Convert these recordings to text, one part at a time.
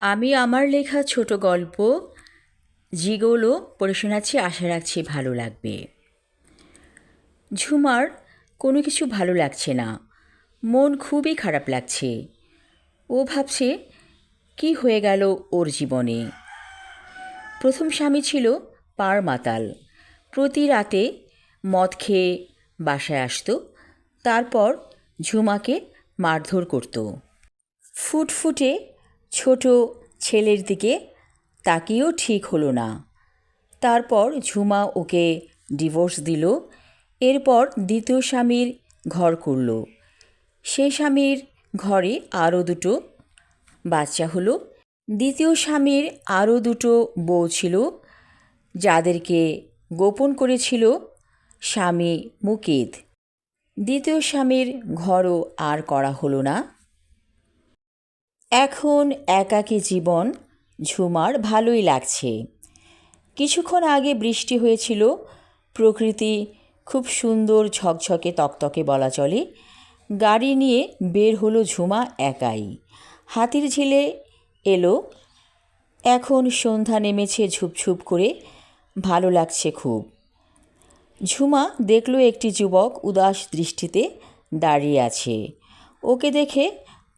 আমি আমার লেখা ছোট গল্প যেগুলো পড়ে শোনাচ্ছি, আশা রাখছি ভালো লাগবে। ঝুমার কোনো কিছু ভালো লাগছে না, মন খুবই খারাপ লাগছে। ও ভাবছে কি হয়ে গেল ওর জীবনে। প্রথম স্বামী ছিল পার মাতাল, প্রতি রাতে মদ খেয়ে বাসায় আসতো, তারপর ঝুমাকে মারধর করত। ফুটফুটে ছোট ছেলের দিকে তাকিয়েও ঠিক হলো না। তারপর ঝুমা ওকে ডিভোর্স দিল। এরপর দ্বিতীয় স্বামীর ঘর করল। সেই স্বামীর ঘরে আরও দুটো বাচ্চা হলো। দ্বিতীয় স্বামীর আরও দুটো বউ ছিল, যাদেরকে গোপন করেছিল স্বামী মুকিত। দ্বিতীয় স্বামীর ঘরও আর করা হলো না। এখন একাকী জীবন ঝুমার ভালোই লাগছে। কিছুক্ষণ আগে বৃষ্টি হয়েছিল, প্রকৃতি খুব সুন্দর, ঝকঝকে তকতকে বলা চলে। গাড়ি নিয়ে বের হলো ঝুমা একাই। হাতির ঝিলে এলো। এখন সন্ধ্যা নেমেছে ঝুপঝুপ করে, ভালো লাগছে খুব। ঝুমা দেখল একটি যুবক উদাস দৃষ্টিতে দাঁড়িয়ে আছে। ওকে দেখে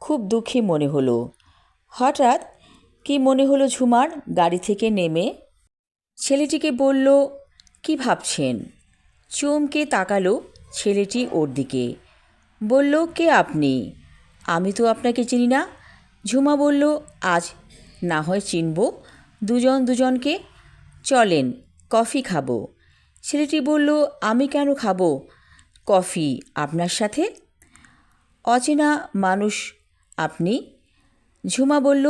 খুব দুঃখী মনে হলো। হঠাৎ কি মনে হলো ঝুমার, গাড়ি থেকে নেমে ছেলেটিকে বলল, কি ভাবছেন? চমকে তাকালো ছেলেটি ওর দিকে। বলল, কে আপনি? আমি তো আপনাকে চিনি না। ঝুমা বলল, আজ না হয় চিনব দুজন দুজনকে। চলেন কফি খাবো। ছেলেটি বলল, আমি কেন খাবো কফি আপনার সাথে? অচেনা মানুষ আপনি। ঝুমা বলল,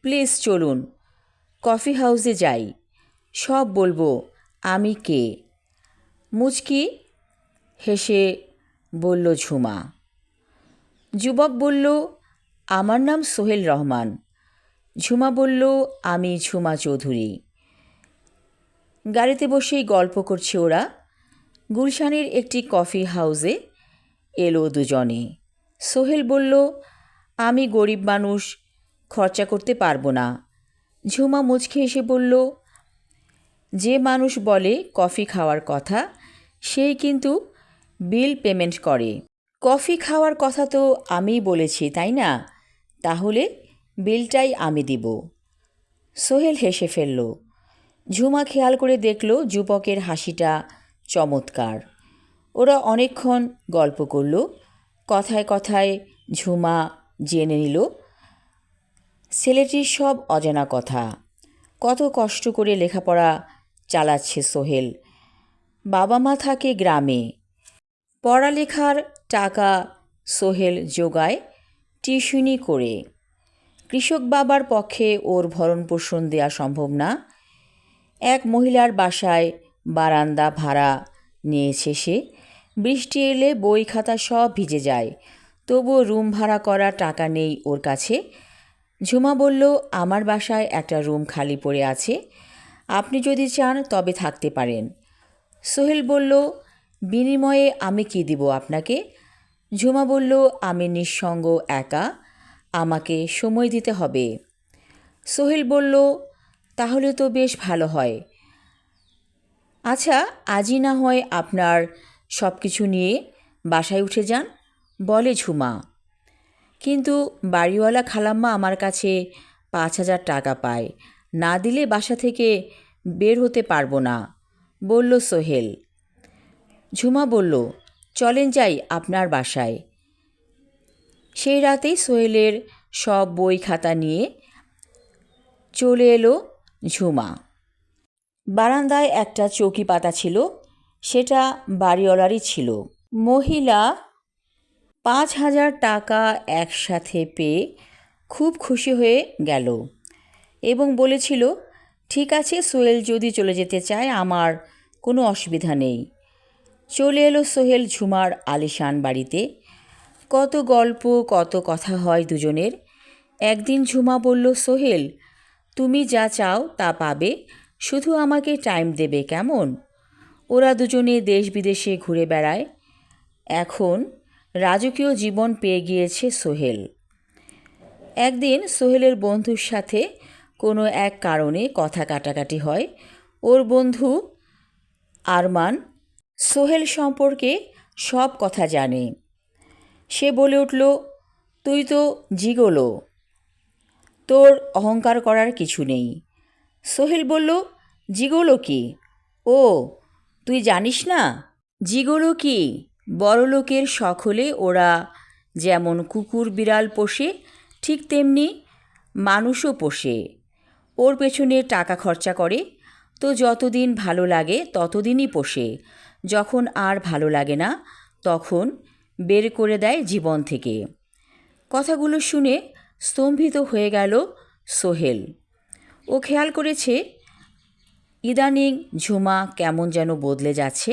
প্লিজ চলুন, কফি হাউসে যাই, সব বলবো আমি কে। মুচকি হেসে বলল ঝুমা। যুবক বলল, আমার নাম সোহেল রহমান। ঝুমা বলল, আমি ঝুমা চৌধুরী। গাড়িতে বসেই গল্প করছে ওরা। গুলশানের একটি কফি হাউসে এলো দুজনে। সোহেল বলল, আমি গরিব মানুষ, খরচা করতে পারবো না। ঝুমা মুচকি হেসে বলল, যে মানুষ বলে কফি খাওয়ার কথা, সেই কিন্তু বিল পেমেন্ট করে। কফি খাওয়ার কথা তো আমিই বলেছি, তাই না? তাহলে বিলটাই আমি দিব। সোহেল হেসে ফেলল। ঝুমা খেয়াল করে দেখল যুবকের হাসিটা চমৎকার। ওরা অনেকক্ষণ গল্প করল। কথায় কথায় ঝুমা জেনে নিল ছেলেটির সব অজানা কথা। কত কষ্ট করে লেখাপড়া চালাচ্ছে সোহেল। বাবা মা থাকে গ্রামে। পড়ালেখার টাকা সোহেল জোগায় টিউশনি করে। কৃষক বাবার পক্ষে ওর ভরণপোষণ দেওয়া সম্ভব না। এক মহিলার বাসায় বারান্দা ভাড়া নিয়েছে সে। বৃষ্টি এলে বই খাতা সব ভিজে যায়, তবুও রুম ভাড়া করার টাকা নেই ওর কাছে। ঝুমা বলল, আমার বাসায় একটা রুম খালি পড়ে আছে, আপনি যদি চান তবে থাকতে পারেন। সোহেল বলল, বিনিময়ে আমি কি দিব আপনাকে? ঝুমা বলল, আমি নিঃসঙ্গ, একা, আমাকে সময় দিতে হবে। সোহেল বলল, তাহলে তো বেশ ভালো হয়। আচ্ছা, আজই না হয় আপনার সব কিছু নিয়ে বাসায় উঠে যান, বলে ঝুমা। কিন্তু বাড়িওয়ালা খালাম্মা আমার কাছে 5,000 টাকা পায়, না দিলে বাসা থেকে বের হতে পারবো না, বলল সোহেল। ঝুমা বলল, চলেন যাই আপনার বাসায়। সেই রাতেই সোহেলের সব বই খাতা নিয়ে চলে এলো ঝুমা। বারান্দায় একটা চৌকি পাতা ছিল, সেটা বাড়িওয়ালারই ছিল। মহিলা 5,000 টাকা একসাথে পেয়ে খুব খুশি হয়ে গেল এবং বলেছিল, ঠিক আছে, সোহেল যদি চলে যেতে চায় আমার কোনো অসুবিধা নেই। চলে এলো সোহেল ঝুমার আলিশান বাড়িতে। কত গল্প, কত কথা হয় দুজনের। একদিন ঝুমা বলল, সোহেল, তুমি যা চাও তা পাবে, শুধু আমাকে টাইম দেবে, কেমন? ওরা দুজনে দেশ বিদেশে ঘুরে বেড়ায়। এখন রাজকীয় জীবন পেয়ে গিয়েছে সোহেল। একদিন সোহেলের বন্ধুর সাথে কোনো এক কারণে কথা কাটাকাটি হয়। ওর বন্ধু আরমান সোহেল সম্পর্কে সব কথা জানে। সে বলে উঠল, তুই তো জিগোলো, তোর অহংকার করার কিছু নেই। সোহেল বলল, জিগোলো কি? ও, তুই জানিস না? জিগোলো কি? বড়লোকের শখ হলে ওরা যেমন কুকুর বিড়াল পোষে, ঠিক তেমনি মানুষও পোষে। ওর পেছনে টাকা খরচা করে, তো যতদিন ভালো লাগে ততদিনই পোষে। যখন আর ভালো লাগে না তখন বের করে দেয় জীবন থেকে। কথাগুলো শুনে স্তম্ভিত হয়ে গেল সোহেল। ও খেয়াল করেছে ইদানিং ঝুমা কেমন যেন বদলে যাচ্ছে।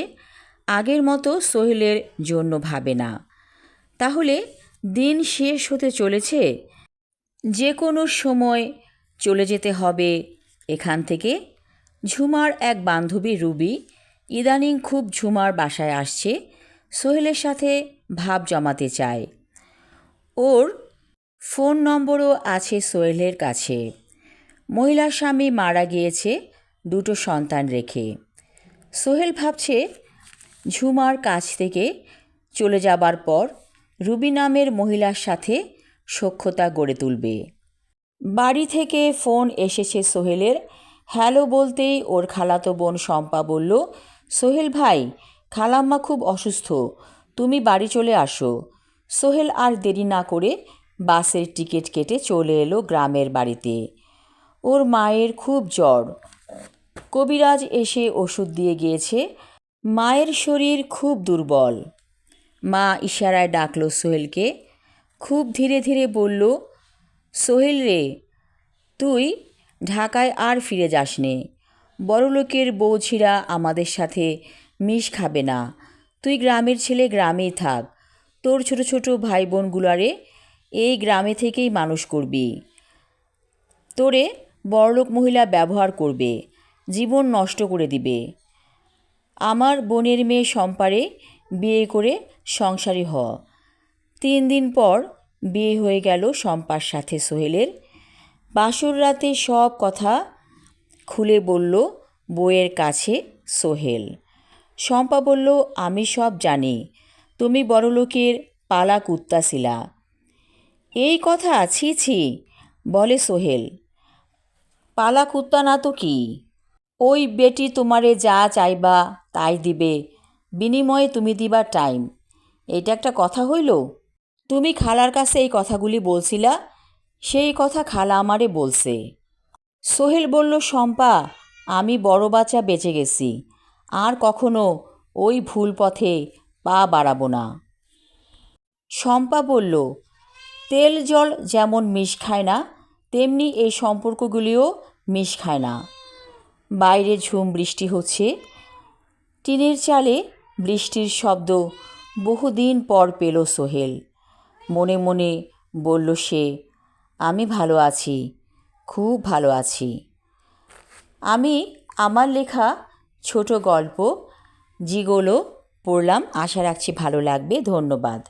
আগের মতো সোহেলের জন্য ভাবে না। তাহলে দিন শেষ হতে চলেছে, যে কোনো সময় চলে যেতে হবে এখান থেকে। ঝুমার এক বান্ধবী রুবি ইদানিং খুব ঝুমার বাসায় আসছে, সোহেলের সাথে ভাব জমাতে চায়। ওর ফোন নম্বরও আছে সোহেলের কাছে। মহিলার স্বামী মারা গিয়েছে দুটো সন্তান রেখে। সোহেল ভাবছে ঝুমার কাছ থেকে চলে যাবার পর রুবি নামের মহিলার সাথে সখ্যতা গড়ে তুলবে। বাড়ি থেকে ফোন এসেছে সোহেলের। হ্যালো বলতেই ওর খালাতো বোন শম্পা বলল, সোহেল ভাই, খালাম্মা খুব অসুস্থ, তুমি বাড়ি চলে আসো। সোহেল আর দেরি না করে বাসের টিকিট কেটে চলে এলো গ্রামের বাড়িতে। ওর মায়ের খুব জ্বর। কবিরাজ এসে ওষুধ দিয়ে গিয়েছে। মায়ের শরীর খুব দুর্বল। মা ইশারায় ডাকলো সোহেলকে। খুব ধীরে ধীরে বলল, সোহেল রে, তুই ঢাকায় আর ফিরে যাস নে। বড়লোকের বউঝিরা আমাদের সাথে মিশ খাবে না। তুই গ্রামের ছেলে, গ্রামেই থাক। তোর ছোট ছোট ভাই বোনগুলারে এই গ্রামে থেকেই মানুষ করবি। তোরে বড়লোক মহিলা ব্যবহার করবে, জীবন নষ্ট করে দিবে। আমার বোনের মেয়ে শম্পারে বিয়ে করে সংসারী হ। 3 দিন পর বিয়ে হয়ে গেল শম্পার সাথে সোহেলের। বাসর রাতে সব কথা খুলে বলল বউয়ের কাছে সোহেল। শম্পা বলল, আমি সব জানি, তুমি বড়লোকের পালা কুত্তা ছিলা। এই কথা ছি ছি, বলে সোহেল। পালা কুত্তা না তো কি? ওই বেটি তোমারে যা চাইবা তাই দিবে, বিনিময়ে তুমি দিবা টাইম। এটা একটা কথা হইল? তুমি খালার কাছে এই কথাগুলি বলছিলা, সেই কথা খালা আমারে বলছে। সোহেল বলল, শম্পা, আমি বড় বাচ্চা বেঁচে গেছি, আর কখনো ওই ভুল পথে পা বাড়াবো না। শম্পা বলল, তেল জল যেমন মিশ খায় না, তেমনি এই সম্পর্কগুলিও মিশ খায় না। বাইরে ঝুম বৃষ্টি হচ্ছে। টিনের চালে বৃষ্টির শব্দ বহুদিন পর পেল সোহেল। মনে মনে বলল সে, আমি ভালো আছি, খুব ভালো আছি। আমি আমার লেখা ছোট গল্প জিগোলো পড়লাম। আশা রাখছি ভালো লাগবে। ধন্যবাদ।